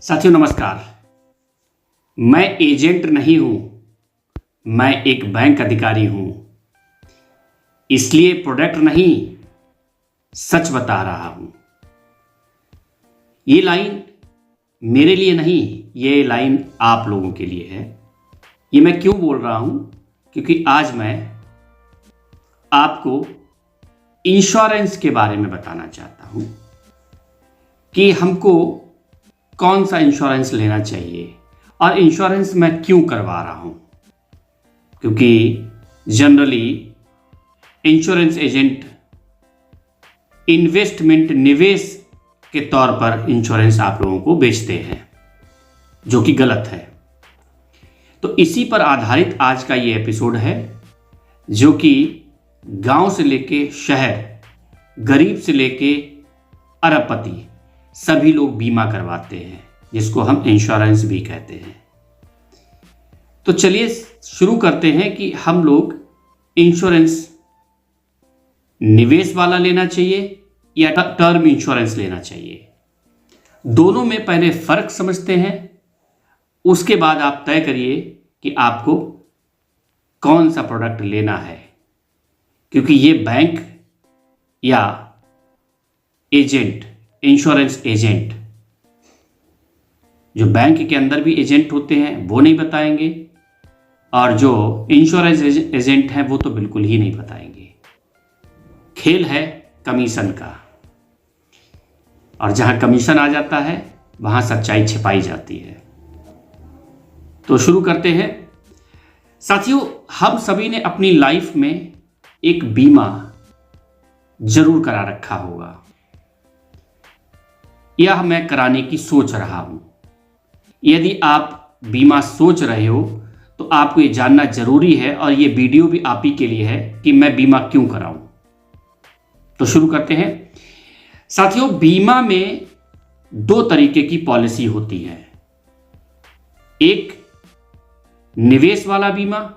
साथियों नमस्कार। मैं एजेंट नहीं हूं, मैं एक बैंक अधिकारी हूं, इसलिए प्रोडक्ट नहीं सच बता रहा हूं। ये लाइन मेरे लिए नहीं, ये लाइन आप लोगों के लिए है। ये मैं क्यों बोल रहा हूं? क्योंकि आज मैं आपको इंश्योरेंस के बारे में बताना चाहता हूं कि हमको कौन सा इंश्योरेंस लेना चाहिए और इंश्योरेंस मैं क्यों करवा रहा हूं। क्योंकि जनरली इंश्योरेंस एजेंट इन्वेस्टमेंट निवेश के तौर पर इंश्योरेंस आप लोगों को बेचते हैं, जो कि गलत है। तो इसी पर आधारित आज का ये एपिसोड है, जो कि गांव से लेके शहर, गरीब से लेके अरबपति सभी लोग बीमा करवाते हैं, जिसको हम इंश्योरेंस भी कहते हैं। तो चलिए शुरू करते हैं कि हम लोग इंश्योरेंस निवेश वाला लेना चाहिए या टर्म इंश्योरेंस लेना चाहिए। दोनों में पहले फर्क समझते हैं, उसके बाद आप तय करिए कि आपको कौन सा प्रोडक्ट लेना है। क्योंकि ये बैंक या एजेंट, इंश्योरेंस एजेंट, जो बैंक के अंदर भी एजेंट होते हैं वो नहीं बताएंगे, और जो इंश्योरेंस एजेंट हैं वो तो बिल्कुल ही नहीं बताएंगे। खेल है कमीशन का, और जहां कमीशन आ जाता है वहां सच्चाई छिपाई जाती है। तो शुरू करते हैं। साथियों, हम सभी ने अपनी लाइफ में एक बीमा जरूर करा रखा होगा, यह मैं कराने की सोच रहा हूं। यदि आप बीमा सोच रहे हो तो आपको ये जानना जरूरी है, और ये वीडियो भी आप ही के लिए है कि मैं बीमा क्यों कराऊं। तो शुरू करते हैं। साथियों, बीमा में दो तरीके की पॉलिसी होती है। एक निवेश वाला बीमा,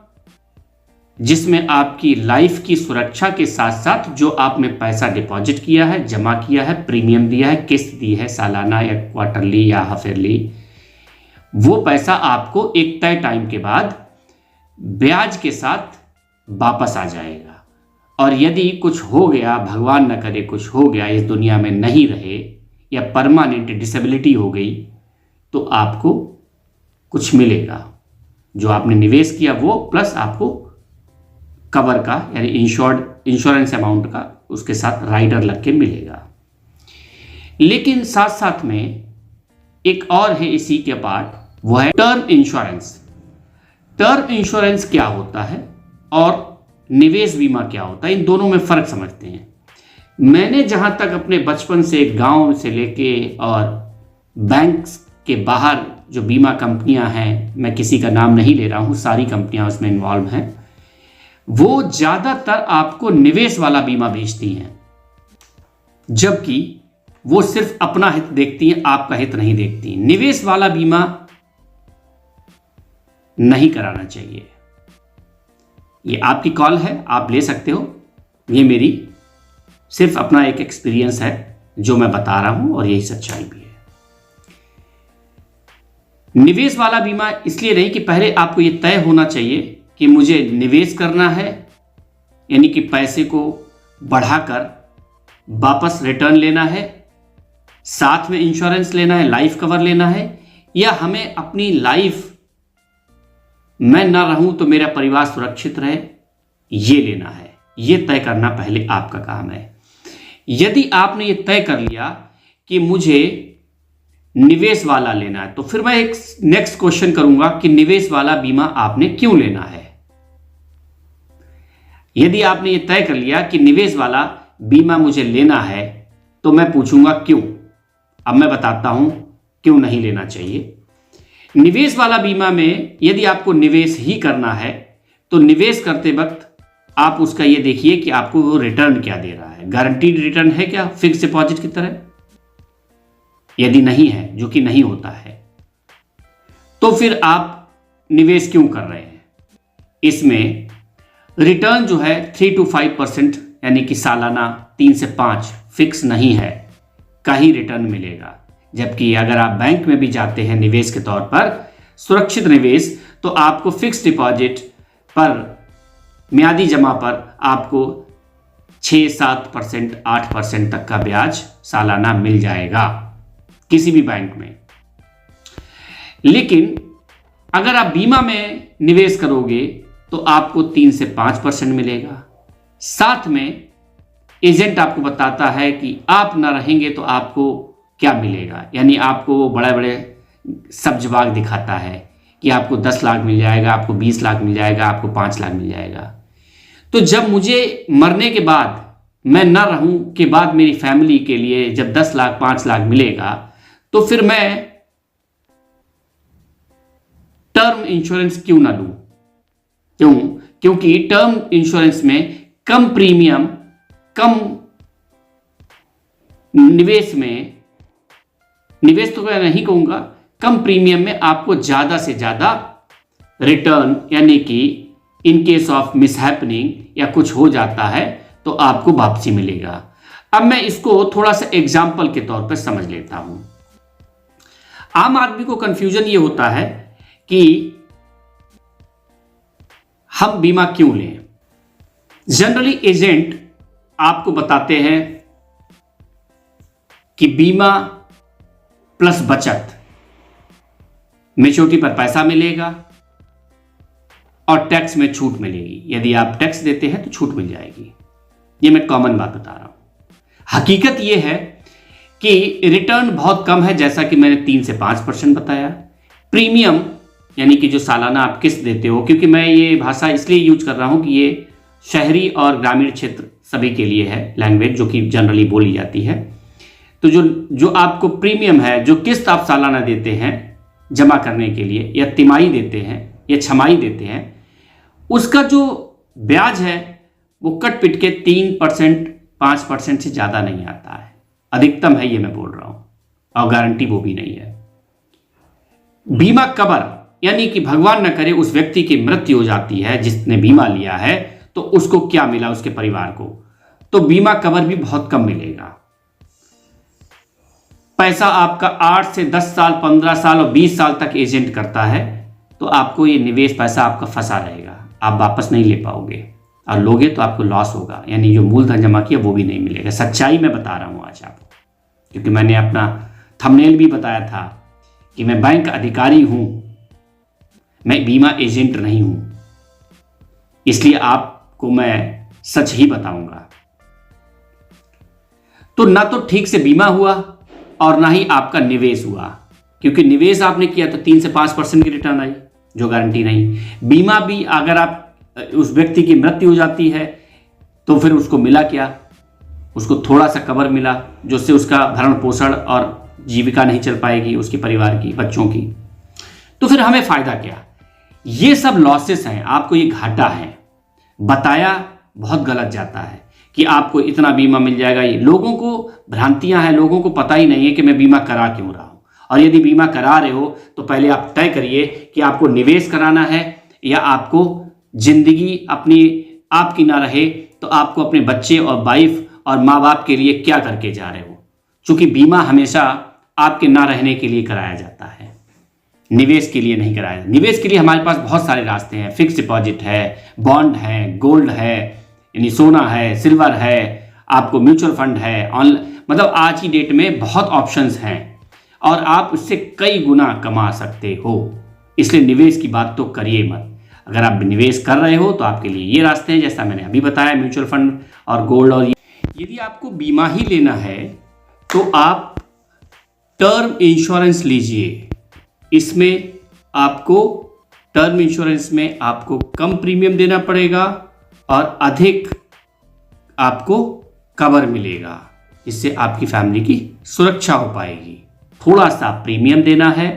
जिसमें आपकी लाइफ की सुरक्षा के साथ साथ जो आपने पैसा डिपॉजिट किया है, जमा किया है, प्रीमियम दिया है, किस्त दी है, सालाना या क्वार्टरली या हाफ ईयरली, वो पैसा आपको एक तय टाइम के बाद ब्याज के साथ वापस आ जाएगा। और यदि कुछ हो गया, भगवान न करे कुछ हो गया, इस दुनिया में नहीं रहे या परमानेंट डिसेबिलिटी हो गई, तो आपको कुछ मिलेगा। जो आपने निवेश किया वो प्लस आपको कवर का यानी इंश्योरेंस अमाउंट का उसके साथ राइडर लग के मिलेगा। लेकिन साथ साथ में एक और है इसी के पार्ट, वो है टर्म इंश्योरेंस। टर्म इंश्योरेंस क्या होता है और निवेश बीमा क्या होता है, इन दोनों में फर्क समझते हैं। मैंने जहां तक अपने बचपन से गांव से लेके और बैंक के बाहर जो बीमा कंपनियां हैं, मैं किसी का नाम नहीं ले रहा हूं, सारी कंपनियां उसमें इन्वॉल्व हैं, वो ज्यादातर आपको निवेश वाला बीमा बेचती हैं, जबकि वो सिर्फ अपना हित देखती हैं, आपका हित नहीं देखती। निवेश वाला बीमा नहीं कराना चाहिए। ये आपकी कॉल है, आप ले सकते हो। ये मेरी सिर्फ अपना एक एक्सपीरियंस है जो मैं बता रहा हूं, और यही सच्चाई भी है। निवेश वाला बीमा इसलिए नहीं कि पहले आपको ये तय होना चाहिए कि मुझे निवेश करना है, यानी कि पैसे को बढ़ाकर वापस रिटर्न लेना है, साथ में इंश्योरेंस लेना है, लाइफ कवर लेना है, या हमें अपनी लाइफ मैं ना रहूं तो मेरा परिवार सुरक्षित रहे, ये लेना है। ये तय करना पहले आपका काम है। यदि आपने ये तय कर लिया कि मुझे निवेश वाला लेना है, तो फिर मैं एक नेक्स्ट क्वेश्चन करूंगा कि निवेश वाला बीमा आपने क्यों लेना है। यदि आपने ये तय कर लिया कि निवेश वाला बीमा मुझे लेना है, तो मैं पूछूंगा क्यों। अब मैं बताता हूं क्यों नहीं लेना चाहिए। निवेश वाला बीमा में यदि आपको निवेश ही करना है, तो निवेश करते वक्त आप उसका ये देखिए कि आपको वो रिटर्न क्या दे रहा है। गारंटीड रिटर्न है क्या फिक्स डिपॉजिट की तरह? यदि नहीं है, जो कि नहीं होता है, तो फिर आप निवेश क्यों कर रहे हैं? इसमें रिटर्न जो है 3 to 5% यानी कि सालाना 3 से 5 फिक्स नहीं है, का ही रिटर्न मिलेगा। जबकि अगर आप बैंक में भी जाते हैं निवेश के तौर पर, सुरक्षित निवेश, तो आपको फिक्स डिपॉजिट पर, म्यादी जमा पर आपको 6-7%, 8% तक का ब्याज सालाना मिल जाएगा किसी भी बैंक में। लेकिन अगर आप बीमा में निवेश करोगे तो आपको 3 से 5% मिलेगा। साथ में एजेंट आपको बताता है कि आप ना रहेंगे तो आपको क्या मिलेगा, यानी आपको वो बड़े बड़े सब्ज बाग दिखाता है कि आपको 10 लाख मिल जाएगा, आपको 20 लाख मिल जाएगा, आपको 5 लाख मिल जाएगा। तो जब मुझे मरने के बाद, मैं ना रहूं के बाद मेरी फैमिली के लिए जब 10 लाख 5 लाख मिलेगा, तो फिर मैं टर्म इंश्योरेंस क्यों ना लूं? क्यों? क्योंकि टर्म इंश्योरेंस में कम प्रीमियम, कम निवेश तो मैं नहीं कहूंगा, कम प्रीमियम में आपको ज्यादा से ज्यादा रिटर्न, यानी कि इन केस ऑफ मिसहैपनिंग या कुछ हो जाता है तो आपको वापसी मिलेगा। अब मैं इसको थोड़ा सा एग्जाम्पल के तौर पर समझ लेता हूं। आम आदमी को कंफ्यूजन ये होता है कि हम बीमा क्यों लें। जनरली एजेंट आपको बताते हैं कि बीमा प्लस बचत, मैच्योरिटी पर पैसा मिलेगा और टैक्स में छूट मिलेगी। यदि आप टैक्स देते हैं तो छूट मिल जाएगी। ये मैं कॉमन बात बता रहा हूं। हकीकत यह है कि रिटर्न बहुत कम है, जैसा कि मैंने 3 से 5% बताया। प्रीमियम यानी कि जो सालाना आप किस्त देते हो, क्योंकि मैं ये भाषा इसलिए यूज कर रहा हूं कि ये शहरी और ग्रामीण क्षेत्र सभी के लिए है लैंग्वेज जो कि जनरली बोली जाती है। तो जो आपको प्रीमियम है, जो किस्त आप सालाना देते हैं जमा करने के लिए, या तिमाही देते हैं या छमाही देते हैं, उसका जो ब्याज है वो कट पिट के 3%, 5% से ज़्यादा नहीं आता है। अधिकतम है, ये मैं बोल रहा हूँ, और गारंटी वो भी नहीं है। बीमा कवर यानी कि भगवान न करे उस व्यक्ति की मृत्यु हो जाती है जिसने बीमा लिया है, तो उसको क्या मिला, उसके परिवार को, तो बीमा कवर भी बहुत कम मिलेगा। पैसा आपका 8 से 10 साल, 15 साल और 20 साल तक एजेंट करता है, तो आपको ये निवेश पैसा आपका फंसा रहेगा, आप वापस नहीं ले पाओगे, और लोगे तो आपको लॉस होगा, यानी जो मूलधन जमा किया वो भी नहीं मिलेगा। सच्चाई मैं बता रहा हूं आज आपको, क्योंकि मैंने अपना थंबनेल भी बताया था कि मैं बैंक अधिकारी हूं, मैं बीमा एजेंट नहीं हूं, इसलिए आपको मैं सच ही बताऊंगा। तो ना तो ठीक से बीमा हुआ और ना ही आपका निवेश हुआ, क्योंकि निवेश आपने किया तो 3 से 5% की रिटर्न आई, जो गारंटी नहीं। बीमा भी अगर आप उस व्यक्ति की मृत्यु हो जाती है तो फिर उसको मिला क्या, उसको थोड़ा सा कवर मिला, जिससे उसका भरण पोषण और जीविका नहीं चल पाएगी, उसके परिवार की, बच्चों की। तो फिर हमें फायदा क्या? ये सब लॉसेस हैं, आपको ये घाटा है। बताया बहुत गलत जाता है कि आपको इतना बीमा मिल जाएगा। ये लोगों को भ्रांतियां हैं, लोगों को पता ही नहीं है कि मैं बीमा करा क्यों रहा हूं। और यदि बीमा करा रहे हो तो पहले आप तय करिए कि आपको निवेश कराना है या आपको जिंदगी अपनी आपकी ना रहे तो आपको अपने बच्चे और वाइफ और माँ बाप के लिए क्या करके जा रहे हो। चूंकि बीमा हमेशा आपके ना रहने के लिए कराया जाता है, निवेश के लिए नहीं कराया। निवेश के लिए हमारे पास बहुत सारे रास्ते हैं, फिक्स डिपॉजिट है, बॉन्ड है, गोल्ड है, यानी सोना है, सिल्वर है, आपको म्यूचुअल फंड है, मतलब आज की डेट में बहुत ऑप्शंस हैं और आप उससे कई गुना कमा सकते हो। इसलिए निवेश की बात तो करिए मत। अगर आप निवेश कर रहे हो तो आपके लिए ये रास्ते हैं, जैसा मैंने अभी बताया, म्यूचुअल फंड और गोल्ड। और यदि आपको बीमा ही लेना है तो आप टर्म इंश्योरेंस लीजिए। इसमें आपको टर्म इंश्योरेंस में आपको कम प्रीमियम देना पड़ेगा और अधिक आपको कवर मिलेगा, जिससे आपकी फैमिली की सुरक्षा हो पाएगी। थोड़ा सा प्रीमियम देना है,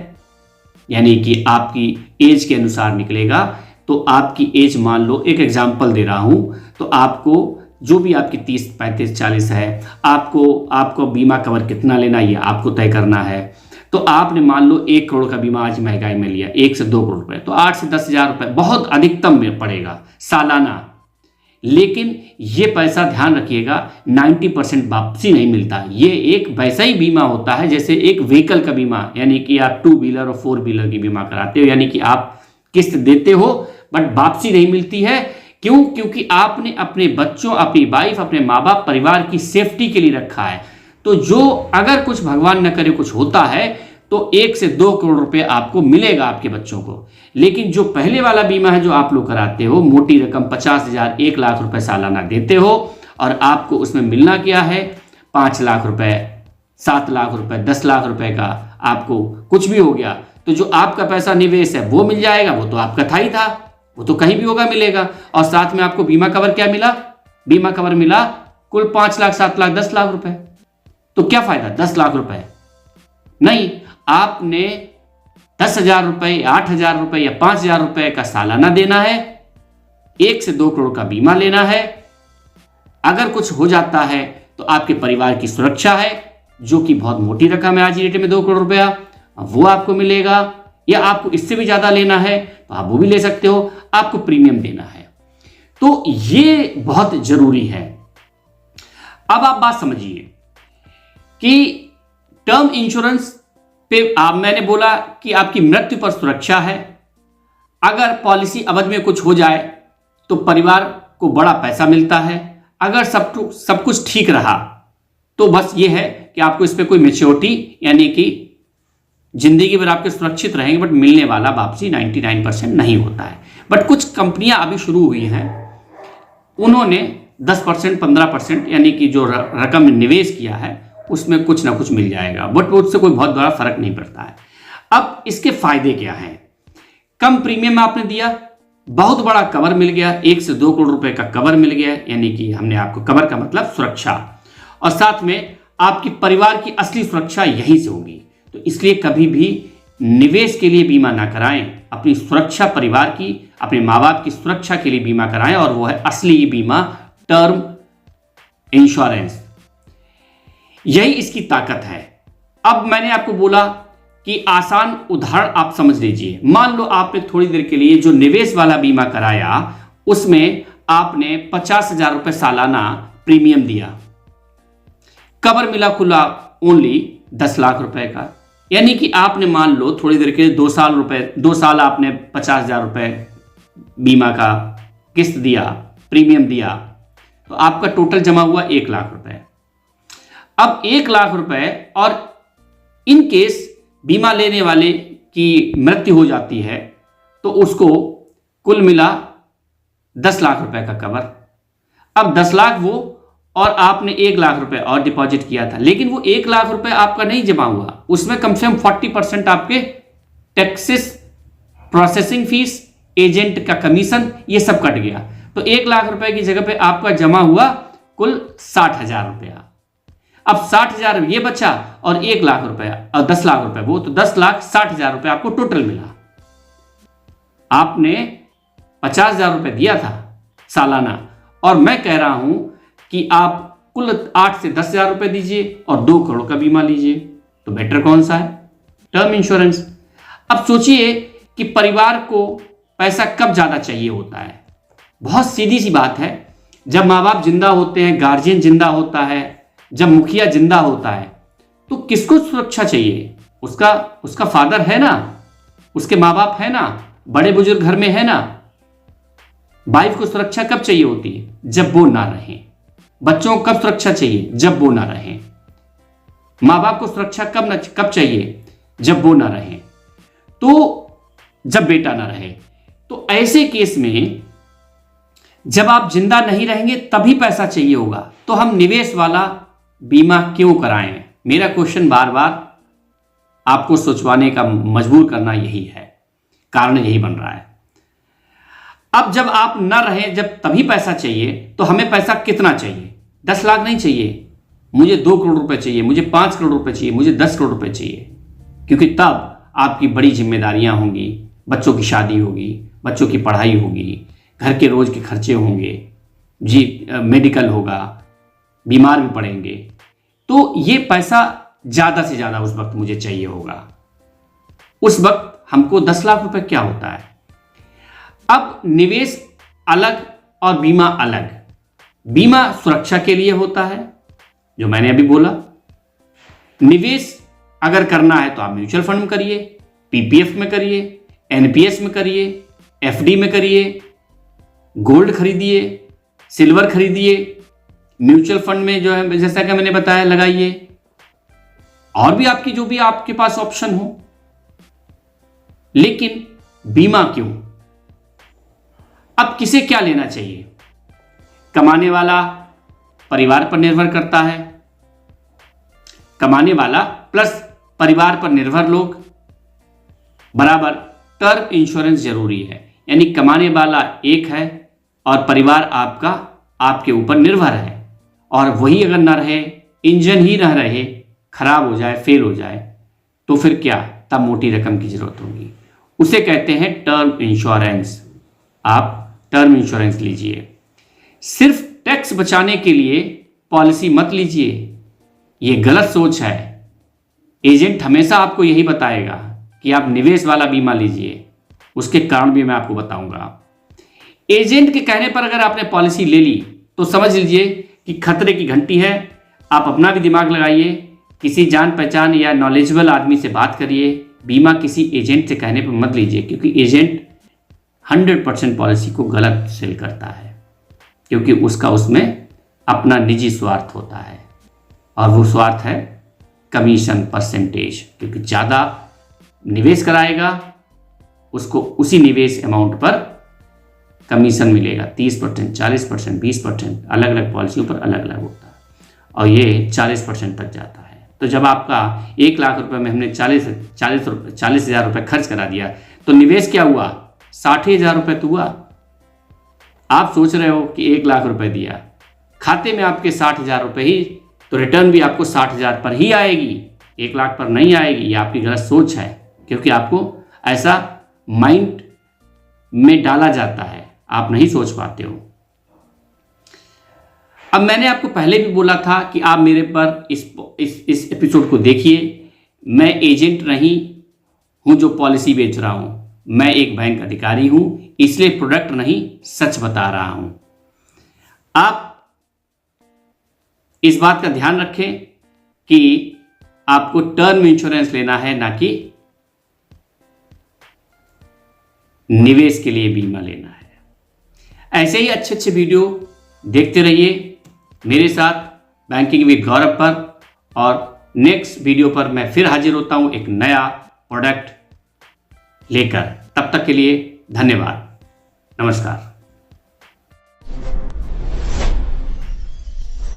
यानी कि आपकी एज के अनुसार निकलेगा। तो आपकी एज मान लो, एक एग्जांपल दे रहा हूं, तो आपको जो भी आपकी 30, 35, 40 है, आपको बीमा कवर कितना लेना ये आपको तय करना है। तो आपने मान लो 1 करोड़ का बीमा आज महंगाई में लिया, 1 से 2 करोड़ रुपए, तो 8 से 10 हज़ार रुपए बहुत अधिकतम में पड़ेगा सालाना। लेकिन ये पैसा ध्यान रखिएगा 90% वापसी नहीं मिलता। ये एक वैसा ही बीमा होता है जैसे एक व्हीकल का बीमा, यानी कि आप 2 व्हीलर और 4 व्हीलर की बीमा कराते हो, यानी कि आप किस्त देते हो बट वापसी नहीं मिलती है। क्यों? क्योंकि आपने अपने बच्चों, अपनी वाइफ, अपने माँ बाप, परिवार की सेफ्टी के लिए रखा है। तो जो अगर कुछ भगवान न करे कुछ होता है तो 1 से 2 करोड़ रुपए आपको मिलेगा आपके बच्चों को। लेकिन जो पहले वाला बीमा है जो आप लोग कराते हो, मोटी रकम 50,000, 1 लाख रुपए सालाना देते हो और आपको उसमें मिलना क्या है? 5 लाख रुपए, 7 लाख रुपए, 10 लाख रुपए का आपको कुछ भी हो गया तो जो आपका पैसा निवेश है वो मिल जाएगा। वो तो आपका था ही था, वो तो कहीं भी होगा मिलेगा। और साथ में आपको बीमा कवर क्या मिला? बीमा कवर मिला कुल 5 लाख, 7 लाख, 10 लाख रुपए। तो क्या फायदा 10 लाख रुपए? नहीं, आपने 10,000 रुपए, 8,000 रुपए या 5,000 रुपए का सालाना देना है, 1 से 2 करोड़ का बीमा लेना है। अगर कुछ हो जाता है तो आपके परिवार की सुरक्षा है, जो कि बहुत मोटी रकम है आज की डेट में 2 करोड़ रुपया, वो आपको मिलेगा। या आपको इससे भी ज्यादा लेना है तो आप वो भी ले सकते हो, आपको प्रीमियम देना है। तो ये बहुत जरूरी है। अब आप बात समझिए कि टर्म इंश्योरेंस पे मैंने बोला कि आपकी मृत्यु पर सुरक्षा है। अगर पॉलिसी अवधि में कुछ हो जाए तो परिवार को बड़ा पैसा मिलता है। अगर सब कुछ ठीक रहा तो बस ये है कि आपको इस पे कोई मैच्योरिटी, यानी कि जिंदगी भर आपके सुरक्षित रहेंगे, बट मिलने वाला वापसी 99% नहीं होता है। बट कुछ कंपनियां अभी शुरू हुई हैं, उन्होंने 10%, 15%, यानी कि जो रकम निवेश किया है उसमें कुछ ना कुछ मिल जाएगा, बट उससे कोई बहुत बड़ा फर्क नहीं पड़ता है। अब इसके फायदे क्या हैं? कम प्रीमियम आपने दिया, बहुत बड़ा कवर मिल गया, 1 से 2 करोड़ रुपए का कवर मिल गया, यानी कि हमने आपको कवर का मतलब सुरक्षा, और साथ में आपकी परिवार की असली सुरक्षा यहीं से होगी। तो इसलिए कभी भी निवेश के लिए बीमा ना कराएं, अपनी सुरक्षा, परिवार की, अपने माँ बाप की सुरक्षा के लिए बीमा कराएं, और वो है असली बीमा, टर्म इंश्योरेंस। यही इसकी ताकत है। अब मैंने आपको बोला कि आसान उदाहरण आप समझ लीजिए। मान लो आपने थोड़ी देर के लिए जो निवेश वाला बीमा कराया उसमें आपने 50,000 रुपए सालाना प्रीमियम दिया, कवर मिला खुला ओनली 10 लाख रुपए का, यानी कि आपने मान लो थोड़ी देर के लिए 2 साल आपने 50,000 रुपए बीमा का किस्त दिया, प्रीमियम दिया, तो आपका टोटल जमा हुआ 1 लाख रुपए। अब 1 लाख रुपए, और इन केस बीमा लेने वाले की मृत्यु हो जाती है तो उसको कुल मिला 10 लाख रुपए का कवर। अब 10 लाख वो, और आपने 1 लाख रुपए और डिपॉजिट किया था, लेकिन वो 1 लाख रुपए आपका नहीं जमा हुआ, उसमें कम से कम 40% आपके टैक्सेस, प्रोसेसिंग फीस, एजेंट का कमीशन, ये सब कट गया। तो 1 लाख रुपए की जगह पे आपका जमा हुआ कुल 60,000 रुपया। अब 60,000 ये बचा और 1 लाख रुपया और 10 लाख रुपए वो, तो 10,60,000 रुपए आपको टोटल मिला। आपने 50,000 रुपए दिया था सालाना, और मैं कह रहा हूं कि आप कुल 8 से 10,000 रुपए दीजिए और 2 करोड़ का बीमा लीजिए, तो बेटर कौन सा है? Term insurance. अब सोचिए कि परिवार को पैसा कब ज्यादा चाहिए होता है। बहुत सीधी सी बात है, जब माँ बाप जिंदा होते हैं, गार्जियन जिंदा होता है, जब मुखिया जिंदा होता है, तो किसको सुरक्षा चाहिए? उसका फादर है ना, उसके माँ बाप है ना, बड़े बुजुर्ग घर में है ना। वाइफ को सुरक्षा कब चाहिए होती है? जब वो ना रहे। बच्चों को कब सुरक्षा चाहिए? जब वो ना रहे। माँ बाप को सुरक्षा कब चाहिए? जब वो ना रहे, तो जब बेटा ना रहे। तो ऐसे केस में जब आप जिंदा नहीं रहेंगे तभी पैसा चाहिए होगा, तो हम निवेश वाला बीमा क्यों कराएं? मेरा क्वेश्चन बार बार आपको सोचवाने का मजबूर करना यही है, कारण यही बन रहा है। अब जब आप न रहे, जब तभी पैसा चाहिए, तो हमें पैसा कितना चाहिए? 10 लाख नहीं चाहिए, मुझे 2 करोड़ रुपए चाहिए, मुझे 5 करोड़ रुपए चाहिए, मुझे 10 करोड़ रुपए चाहिए, क्योंकि तब आपकी बड़ी जिम्मेदारियां होंगी, बच्चों की शादी होगी, बच्चों की पढ़ाई होगी, घर के रोज के खर्चे होंगे, जी मेडिकल होगा, बीमार भी पड़ेंगे, तो ये पैसा ज्यादा से ज्यादा उस वक्त मुझे चाहिए होगा। उस वक्त हमको 10 लाख रुपए क्या होता है? अब निवेश अलग, और बीमा अलग। बीमा सुरक्षा के लिए होता है, जो मैंने अभी बोला। निवेश अगर करना है तो आप म्यूचुअल फंड में करिए, पीपीएफ में करिए, एनपीएस में करिए, एफडी में करिए, गोल्ड खरीदिए, सिल्वर खरीदिए, म्यूचुअल फंड में जो है जैसा कि मैंने बताया लगाइए, और भी आपकी जो भी आपके पास ऑप्शन हो। लेकिन बीमा क्यों? अब किसे क्या लेना चाहिए? कमाने वाला परिवार पर निर्भर करता है, कमाने वाला प्लस परिवार पर निर्भर लोग बराबर टर्म इंश्योरेंस जरूरी है। यानी कमाने वाला एक है और परिवार आपका आपके ऊपर निर्भर है, और वही अगर ना रहे, इंजन ही ना रहे, खराब हो जाए, फेल हो जाए, तो फिर क्या? तब मोटी रकम की जरूरत होगी। उसे कहते हैं टर्म इंश्योरेंस। आप टर्म इंश्योरेंस लीजिए। सिर्फ टैक्स बचाने के लिए पॉलिसी मत लीजिए, यह गलत सोच है। एजेंट हमेशा आपको यही बताएगा कि आप निवेश वाला बीमा लीजिए, उसके कारण भी मैं आपको बताऊंगा। एजेंट के कहने पर अगर आपने पॉलिसी ले ली तो समझ लीजिए कि खतरे की घंटी है। आप अपना भी दिमाग लगाइए, किसी जान पहचान या नॉलेजेबल आदमी से बात करिए। बीमा किसी एजेंट से कहने पर मत लीजिए, क्योंकि एजेंट 100% पॉलिसी को गलत सेल करता है, क्योंकि उसका उसमें अपना निजी स्वार्थ होता है, और वो स्वार्थ है कमीशन परसेंटेज। क्योंकि ज़्यादा निवेश कराएगा उसको उसी निवेश अमाउंट पर कमीशन मिलेगा। 30%, 40%, 20%, अलग अलग पॉलिसियों पर अलग अलग होता है, और ये 40% तक जाता है। तो जब आपका 1 लाख रुपए में हमने 40,000 रुपये खर्च करा दिया, तो निवेश क्या हुआ? 60,000 रुपये तो हुआ। आप सोच रहे हो कि 1 लाख रुपए दिया, खाते में आपके 60,000 रुपये ही, तो रिटर्न भी आपको 60,000 पर ही आएगी, 1 लाख पर नहीं आएगी। ये आपकी गलत सोच है, क्योंकि आपको ऐसा माइंड में डाला जाता है, आप नहीं सोच पाते हो। अब मैंने आपको पहले भी बोला था कि आप मेरे पर इस एपिसोड को देखिए। मैं एजेंट नहीं हूं जो पॉलिसी बेच रहा हूं, मैं एक बैंक अधिकारी हूं, इसलिए प्रोडक्ट नहीं सच बता रहा हूं। आप इस बात का ध्यान रखें कि आपको टर्म इंश्योरेंस लेना है, ना कि निवेश के लिए बीमा लेना है। ऐसे ही अच्छे अच्छे वीडियो देखते रहिए मेरे साथ बैंकिंग विद गौरव पर, और नेक्स्ट वीडियो पर मैं फिर हाजिर होता हूं एक नया प्रोडक्ट लेकर। तब तक के लिए धन्यवाद, नमस्कार।